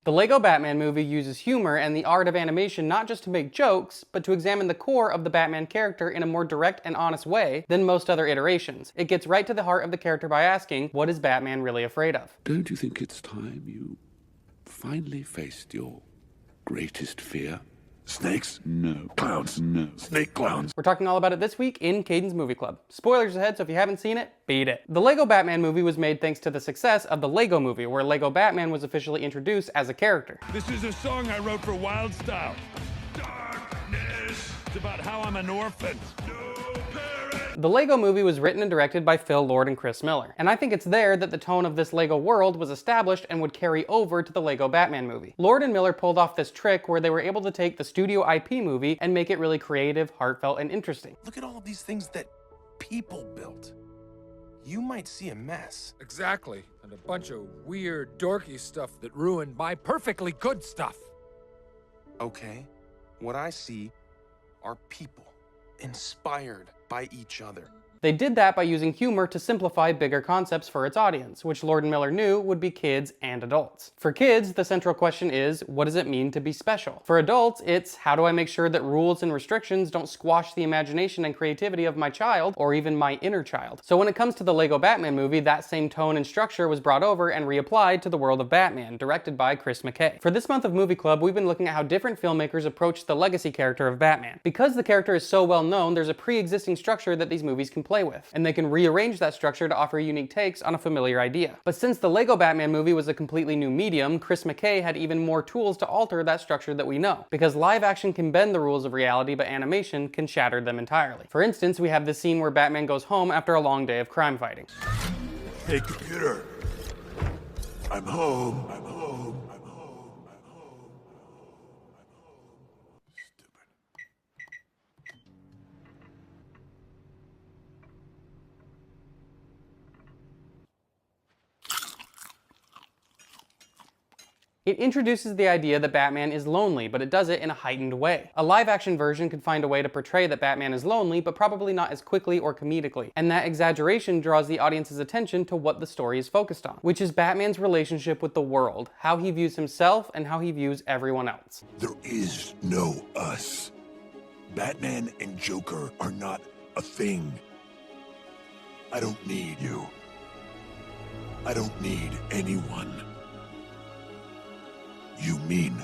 The Lego Batman movie uses humor and the art of animation not just to make jokes, but to examine the core of the Batman character in a more direct and honest way than most other iterations. It gets right to the heart of the character by asking, what is Batman really afraid of? Don't you think it's time you finally faced your greatest fear? Snakes? No. Clowns? No. Snake clowns. We're talking all about it this week in Kaden's Movie Club. Spoilers ahead, so if you haven't seen it, beat it. The Lego Batman movie was made thanks to the success of the Lego Movie, where Lego Batman was officially introduced as a character. This is a song I wrote for Wild Style. Darkness. It's about how I'm an orphan. The Lego Movie was written and directed by Phil Lord and Chris Miller, and I think it's there that the tone of this Lego world was established and would carry over to the Lego Batman movie. Lord and Miller pulled off this trick where they were able to take the studio IP movie and make it really creative, heartfelt, and interesting. Look at all of these things that people built. You might see a mess. Exactly, and a bunch of weird, dorky stuff that ruined my perfectly good stuff. Okay, what I see are people inspired by each other. They did that by using humor to simplify bigger concepts for its audience, which Lord and Miller knew would be kids and adults. For kids, the central question is, what does it mean to be special? For adults, it's how do I make sure that rules and restrictions don't squash the imagination and creativity of my child, or even my inner child? So when it comes to the Lego Batman movie, that same tone and structure was brought over and reapplied to the world of Batman, directed by Chris McKay. For this month of Movie Club, we've been looking at how different filmmakers approach the legacy character of Batman. Because the character is so well known, there's a pre-existing structure that these movies can play with, and they can rearrange that structure to offer unique takes on a familiar idea. But since the Lego Batman movie was a completely new medium, Chris McKay had even more tools to alter that structure that we know. Because live action can bend the rules of reality, but animation can shatter them entirely. For instance, we have this scene where Batman goes home after a long day of crime fighting. Hey, computer. I'm home. I'm home. I'm home. I'm home. Stupid. It introduces the idea that Batman is lonely, but it does it in a heightened way. A live-action version could find a way to portray that Batman is lonely, but probably not as quickly or comedically. And that exaggeration draws the audience's attention to what the story is focused on, which is Batman's relationship with the world, how he views himself, and how he views everyone else. There is no us. Batman and Joker are not a thing. I don't need you. I don't need anyone. You mean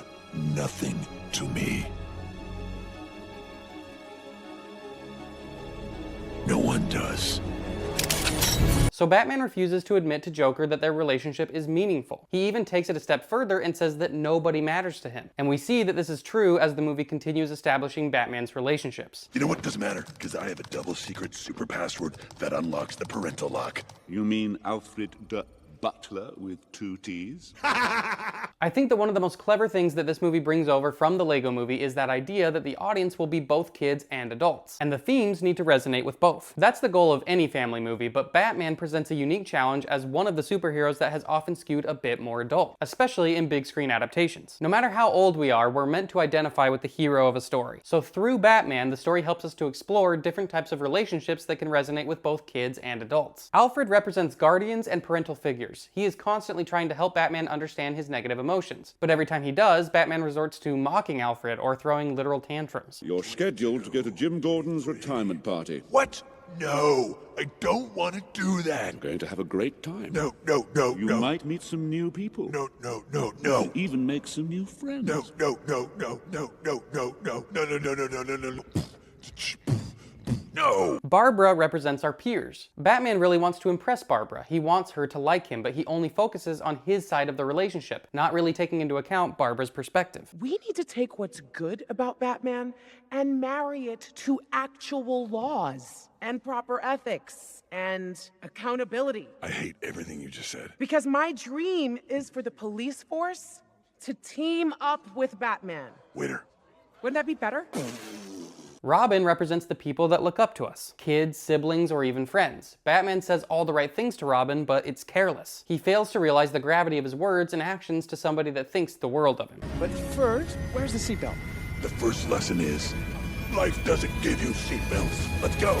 nothing to me. No one does. So Batman refuses to admit to Joker that their relationship is meaningful. He even takes it a step further and says that nobody matters to him. And we see that this is true as the movie continues establishing Batman's relationships. You know what doesn't matter? Because I have a double secret super password that unlocks the parental lock. You mean Alfred the Butler with 2 T's? I think that one of the most clever things that this movie brings over from the Lego movie is that idea that the audience will be both kids and adults, and the themes need to resonate with both. That's the goal of any family movie, but Batman presents a unique challenge as one of the superheroes that has often skewed a bit more adult, especially in big screen adaptations. No matter how old we are, we're meant to identify with the hero of a story. So through Batman, the story helps us to explore different types of relationships that can resonate with both kids and adults. Alfred represents guardians and parental figures. He is constantly trying to help Batman understand his negative emotions. But every time he does, Batman resorts to mocking Alfred or throwing literal tantrums. You're scheduled to go to Jim Gordon's retirement party. What? No, I don't want to do that. You're going to have a great time. No. You might meet some new people. No. And even make some new friends. No. No. Barbara represents our peers. Batman really wants to impress Barbara. He wants her to like him, but he only focuses on his side of the relationship, not really taking into account Barbara's perspective. We need to take what's good about Batman and marry it to actual laws and proper ethics and accountability. I hate everything you just said. Because my dream is for the police force to team up with Batman. Waiter. Wouldn't that be better? Robin represents the people that look up to us, kids, siblings, or even friends. Batman says all the right things to Robin, but it's careless. He fails to realize the gravity of his words and actions to somebody that thinks the world of him. But first, where's the seatbelt? The first lesson is, life doesn't give you seatbelts. Let's go.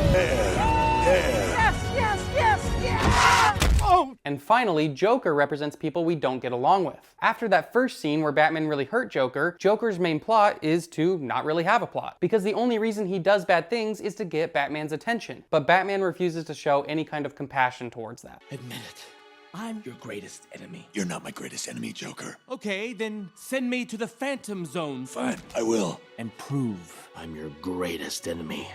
Yeah. Yes! Oh! don't! And finally, Joker represents people we don't get along with. After that first scene where Batman really hurt Joker, Joker's main plot is to not really have a plot, because the only reason he does bad things is to get Batman's attention. But Batman refuses to show any kind of compassion towards that. Admit it. I'm your greatest enemy. You're not my greatest enemy, Joker. Okay, then send me to the Phantom Zone. Fine, I will. And prove I'm your greatest enemy.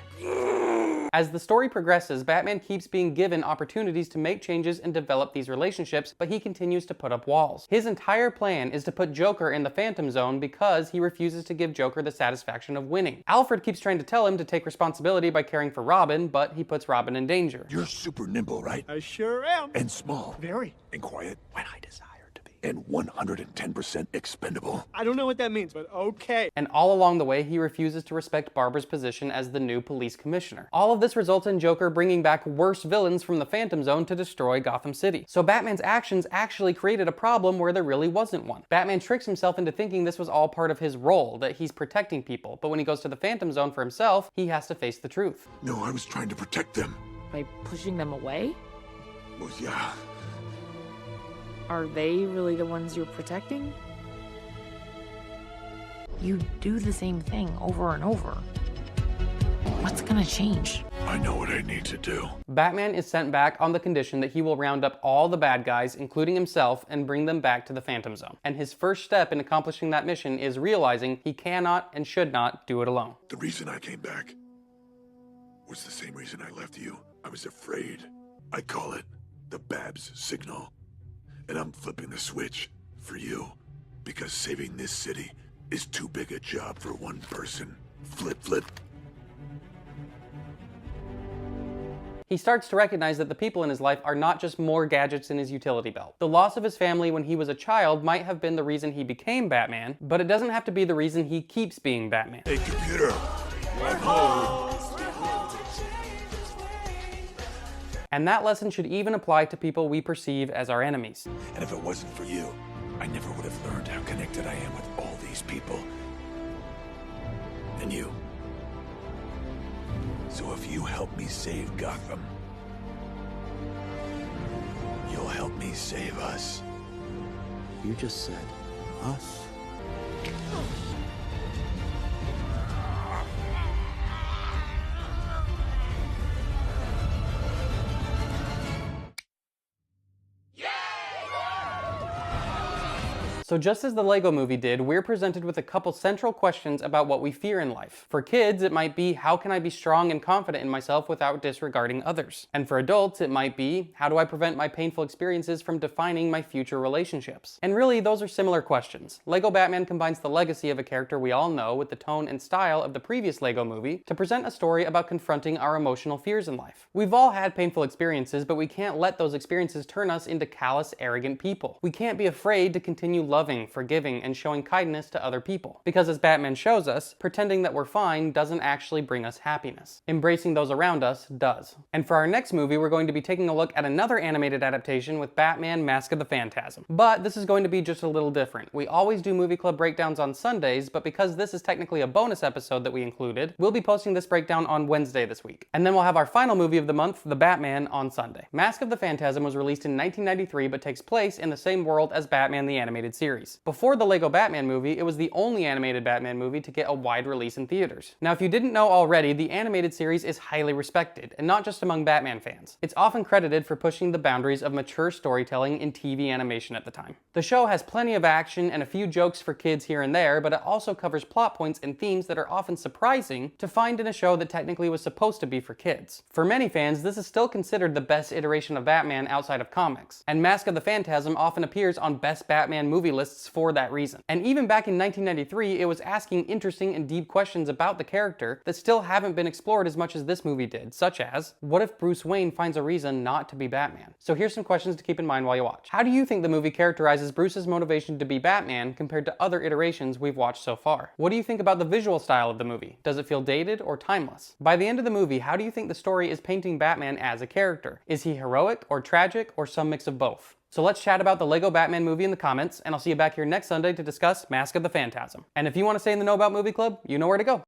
As the story progresses, Batman keeps being given opportunities to make changes and develop these relationships, but he continues to put up walls. His entire plan is to put Joker in the Phantom Zone because he refuses to give Joker the satisfaction of winning. Alfred keeps trying to tell him to take responsibility by caring for Robin, but he puts Robin in danger. You're super nimble, right? I sure am. And small. Very. And quiet. When I desire to be. And 110% expendable. I don't know what that means, but okay. And all along the way, he refuses to respect Barbara's position as the new police commissioner. All of this results in Joker bringing back worse villains from the Phantom Zone to destroy Gotham City. So Batman's actions actually created a problem where there really wasn't one. Batman tricks himself into thinking this was all part of his role, that he's protecting people, but when he goes to the Phantom Zone for himself, he has to face the truth. No, I was trying to protect them. By pushing them away? Well, yeah. Are they really the ones you're protecting? You do the same thing over and over. What's gonna change? I know what I need to do. Batman is sent back on the condition that he will round up all the bad guys, including himself, and bring them back to the Phantom Zone. And his first step in accomplishing that mission is realizing he cannot and should not do it alone. The reason I came back was the same reason I left you. I was afraid. I call it the Babs signal. And I'm flipping the switch for you because saving this city is too big a job for one person. Flip, flip. He starts to recognize that the people in his life are not just more gadgets in his utility belt. The loss of his family when he was a child might have been the reason he became Batman, but it doesn't have to be the reason he keeps being Batman. Hey, computer. I'm home. And that lesson should even apply to people we perceive as our enemies. And if it wasn't for you, I never would have learned how connected I am with all these people. And you. So if you help me save Gotham, you'll help me save us. You just said us. So just as the Lego movie did, we're presented with a couple central questions about what we fear in life. For kids, it might be, how can I be strong and confident in myself without disregarding others? And for adults, it might be, how do I prevent my painful experiences from defining my future relationships? And really, those are similar questions. Lego Batman combines the legacy of a character we all know with the tone and style of the previous Lego movie to present a story about confronting our emotional fears in life. We've all had painful experiences, but we can't let those experiences turn us into callous, arrogant people. We can't be afraid to continue loving, forgiving, and showing kindness to other people. Because as Batman shows us, pretending that we're fine doesn't actually bring us happiness. Embracing those around us does. And for our next movie, we're going to be taking a look at another animated adaptation with Batman: Mask of the Phantasm. But this is going to be just a little different. We always do movie club breakdowns on Sundays, but because this is technically a bonus episode that we included, we'll be posting this breakdown on Wednesday this week. And then we'll have our final movie of the month, The Batman, on Sunday. Mask of the Phantasm was released in 1993, but takes place in the same world as Batman the Animated Series. Before the Lego Batman movie, it was the only animated Batman movie to get a wide release in theaters. Now, if you didn't know already, the animated series is highly respected, and not just among Batman fans. It's often credited for pushing the boundaries of mature storytelling in TV animation at the time. The show has plenty of action and a few jokes for kids here and there, but it also covers plot points and themes that are often surprising to find in a show that technically was supposed to be for kids. For many fans, this is still considered the best iteration of Batman outside of comics, and Mask of the Phantasm often appears on Best Batman movie lists for that reason. And even back in 1993, it was asking interesting and deep questions about the character that still haven't been explored as much as this movie did, such as, what if Bruce Wayne finds a reason not to be Batman? So here's some questions to keep in mind while you watch. How do you think the movie characterizes Bruce's motivation to be Batman compared to other iterations we've watched so far? What do you think about the visual style of the movie? Does it feel dated or timeless? By the end of the movie, how do you think the story is painting Batman as a character? Is he heroic or tragic or some mix of both? So let's chat about the Lego Batman movie in the comments, and I'll see you back here next Sunday to discuss Mask of the Phantasm. And if you want to stay in the know about Movie Club, you know where to go.